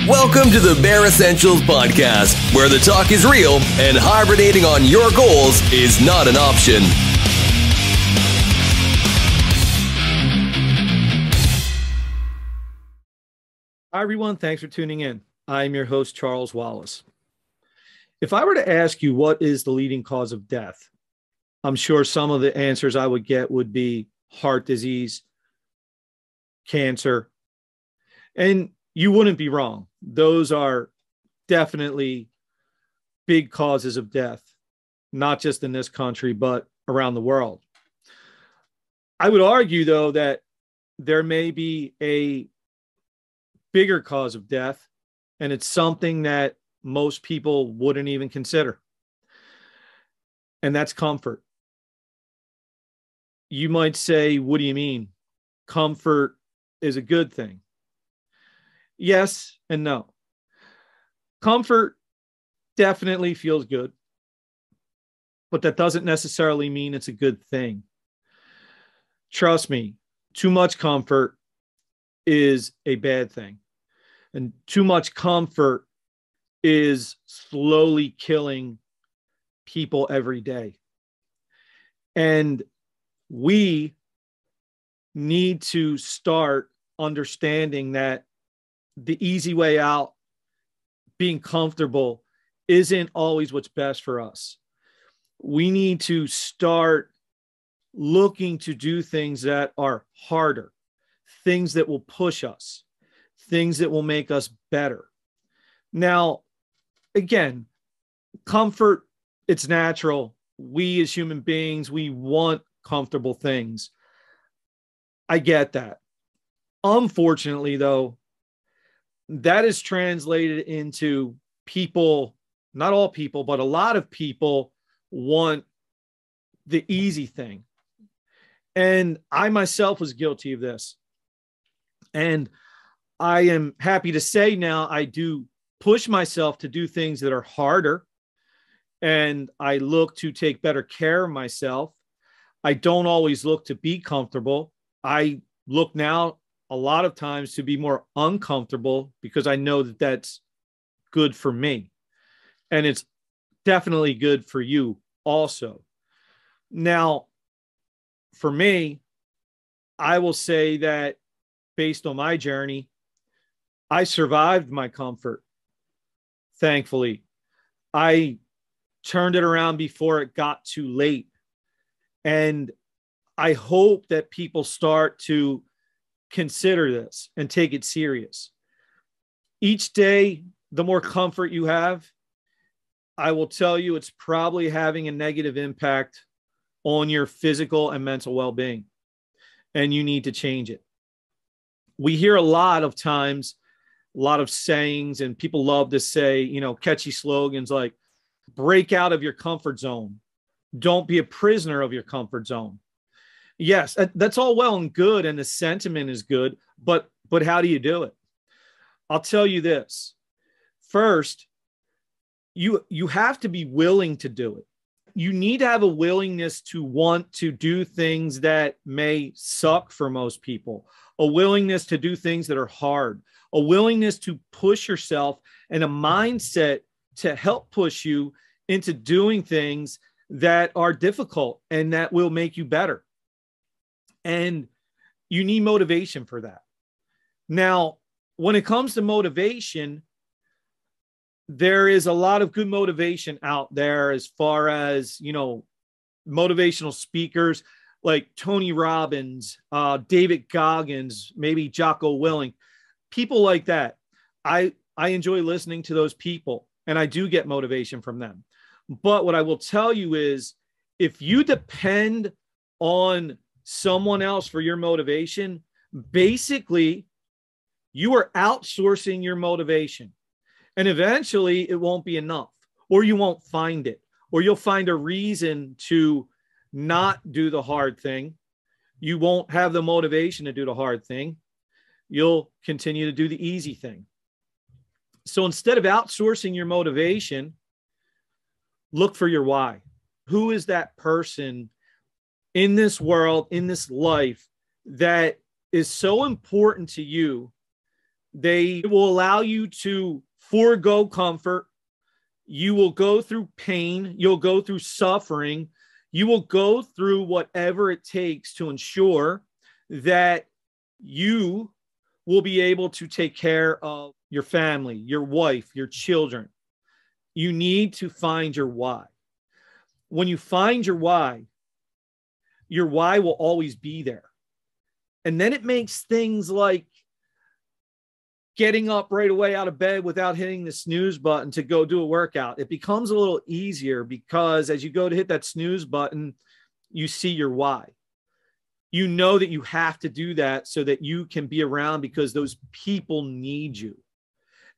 Welcome to the Bare Essentials Podcast, where the talk is real and hibernating on your goals is not an option. Hi, everyone. Thanks for tuning in. I'm your host, Charles Wallace. If I were to ask you what is the leading cause of death, I'm sure some of the answers I would get would be heart disease, cancer, and you wouldn't be wrong. Those are definitely big causes of death, not just in this country, but around the world. I would argue, though, that there may be a bigger cause of death, and it's something that most people wouldn't even consider. And that's comfort. You might say, what do you mean? Comfort is a good thing. Yes and no. Comfort definitely feels good, but that doesn't necessarily mean it's a good thing. Trust me, too much comfort is a bad thing. And too much comfort is slowly killing people every day. And we need to start understanding that the easy way out, being comfortable, isn't always what's best for us. We need to start looking to do things that are harder, things that will push us, things that will make us better. Now, again, comfort, it's natural. We as human beings, we want comfortable things. I get that. Unfortunately, though, that is translated into people, not all people, but a lot of people want the easy thing. And I myself was guilty of this. And I am happy to say now I do push myself to do things that are harder. And I look to take better care of myself. I don't always look to be comfortable. I look now a lot of times to be more uncomfortable because I know that that's good for me. And it's definitely good for you also. Now, for me, I will say that based on my journey, I survived my comfort. Thankfully, I turned it around before it got too late. And I hope that people start to consider this and take it serious. Each day, the more comfort you have, I will tell you it's probably having a negative impact on your physical and mental well-being. And you need to change it. We hear a lot of times, a lot of sayings, and people love to say, catchy slogans like, break out of your comfort zone. Don't be a prisoner of your comfort zone. Yes, that's all well and good, and the sentiment is good, but how do you do it? I'll tell you this. First, you have to be willing to do it. You need to have a willingness to want to do things that may suck for most people, a willingness to do things that are hard, a willingness to push yourself, and a mindset to help push you into doing things that are difficult and that will make you better. And you need motivation for that. Now, when it comes to motivation, there is a lot of good motivation out there as far as, motivational speakers like Tony Robbins, David Goggins, maybe Jocko Willing, people like that. I enjoy listening to those people, and I do get motivation from them. But what I will tell you is, if you depend on someone else for your motivation, basically you are outsourcing your motivation, and eventually it won't be enough, or you won't find it, or you'll find a reason to not do the hard thing. You won't have the motivation to do the hard thing. You'll continue to do the easy thing. So instead of outsourcing your motivation, look for your why. Who is that person in this world, in this life, that is so important to you They will allow you to forego comfort. You will go through pain. You'll go through suffering. You will go through whatever it takes to ensure that you will be able to take care of your family, your wife, your children. You need to find your why. When you find your why will always be there. And then it makes things like getting up right away out of bed without hitting the snooze button to go do a workout. It becomes a little easier because as you go to hit that snooze button, you see your why. You know that you have to do that so that you can be around because those people need you.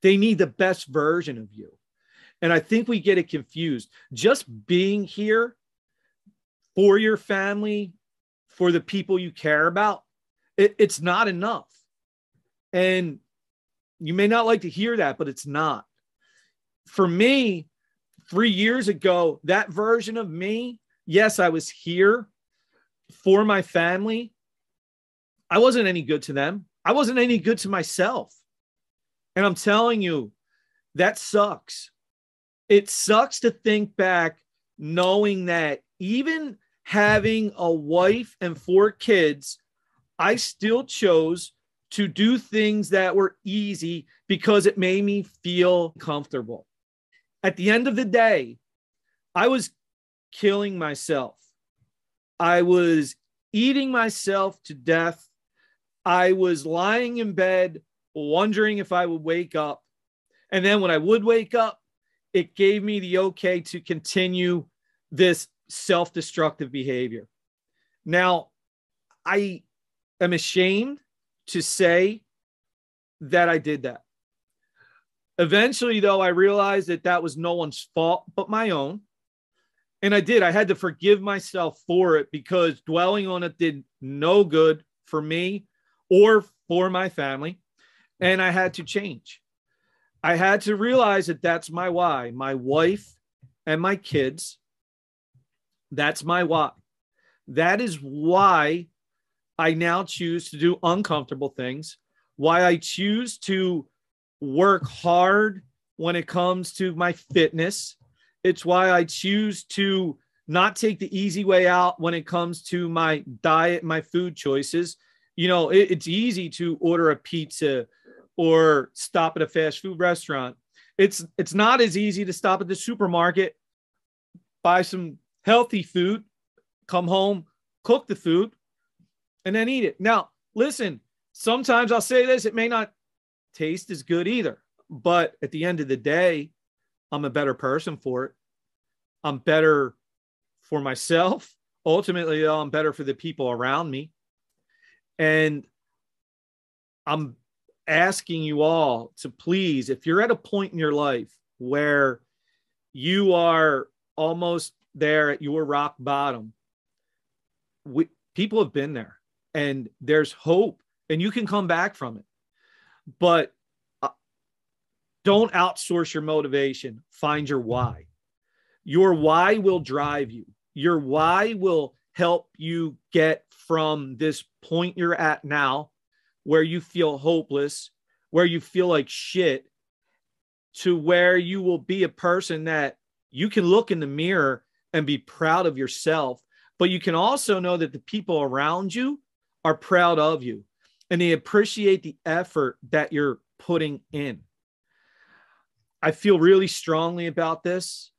They need the best version of you. And I think we get it confused. Just being here for your family, for the people you care about, it's not enough. And you may not like to hear that, but it's not. For me, 3 years ago, that version of me, yes, I was here for my family. I wasn't any good to them. I wasn't any good to myself. And I'm telling you, that sucks. It sucks to think back knowing that even having a wife and 4 kids, I still chose to do things that were easy because it made me feel comfortable. At the end of the day, I was killing myself. I was eating myself to death. I was lying in bed, wondering if I would wake up. And then when I would wake up, it gave me the okay to continue this self-destructive behavior. Now, I am ashamed to say that I did that. Eventually, though, I realized that that was no one's fault but my own. And I did. I had to forgive myself for it because dwelling on it did no good for me or for my family. And I had to change. I had to realize that that's my why. My wife and my kids, that's my why. That is why I now choose to do uncomfortable things, why I choose to work hard when it comes to my fitness. It's why I choose to not take the easy way out when it comes to my diet, my food choices. You know, it's easy to order a pizza or stop at a fast food restaurant. It's not as easy to stop at the supermarket, buy some healthy food, come home, cook the food, and then eat it. Now, listen, sometimes I'll say this, it may not taste as good either, but at the end of the day, I'm a better person for it. I'm better for myself. Ultimately, I'm better for the people around me. And I'm asking you all to please, if you're at a point in your life where you are almost there at your rock bottom, people have been there and there's hope and you can come back from it. But don't outsource your motivation. Find your why. Your why will drive you. Your why will help you get from this point you're at now, where you feel hopeless, where you feel like shit, to where you will be a person that you can look in the mirror and be proud of yourself, but you can also know that the people around you are proud of you and they appreciate the effort that you're putting in. I feel really strongly about this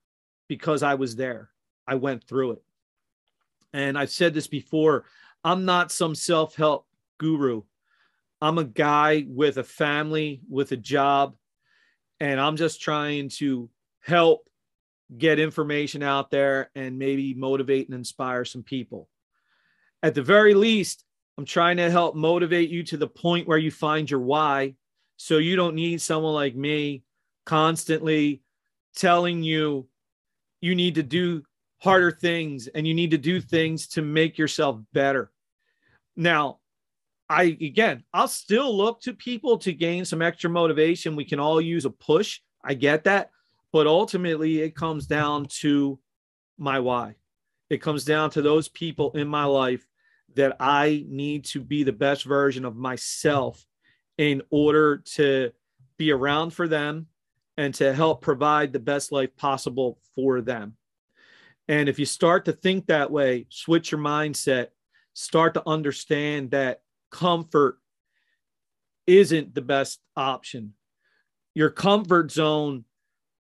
because I was there. I went through it. And I've said this before, I'm not some self-help guru. I'm a guy with a family, with a job, and I'm just trying to help get information out there and maybe motivate and inspire some people. At the very least, I'm trying to help motivate you to the point where you find your why, so you don't need someone like me constantly telling you you need to do harder things and you need to do things to make yourself better. Now, I'll still look to people to gain some extra motivation. We can all use a push. I get that. But ultimately, it comes down to my why. It comes down to those people in my life that I need to be the best version of myself in order to be around for them and to help provide the best life possible for them. And if you start to think that way, switch your mindset, start to understand that comfort isn't the best option. Your comfort zone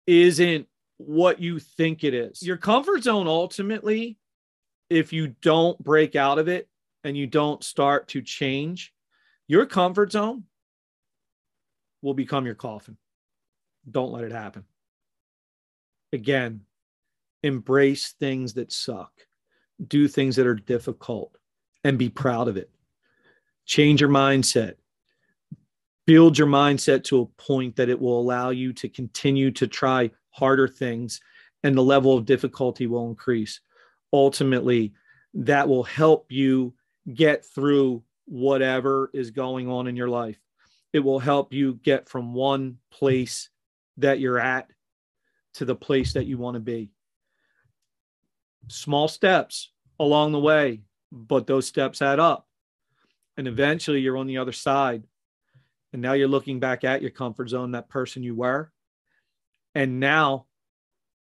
isn't what you think it is. Your comfort zone, ultimately, if you don't break out of it and you don't start to change, your comfort zone will become your coffin. Don't let it happen. Again, embrace things that suck. Do things that are difficult and be proud of it. Change your mindset. Build your mindset to a point that it will allow you to continue to try harder things, and the level of difficulty will increase. Ultimately, that will help you get through whatever is going on in your life. It will help you get from one place that you're at to the place that you want to be. Small steps along the way, but those steps add up. And eventually you're on the other side. And now you're looking back at your comfort zone, that person you were. And now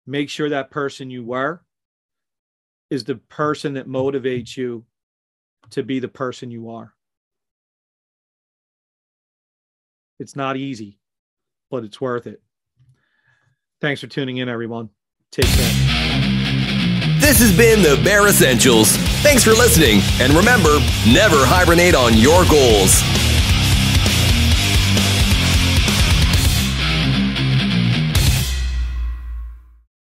make sure that person you were is the person that motivates you to be the person you are. It's not easy, but it's worth it. Thanks for tuning in, everyone. Take care. This has been the Bare Essentials. Thanks for listening. And remember, never hibernate on your goals.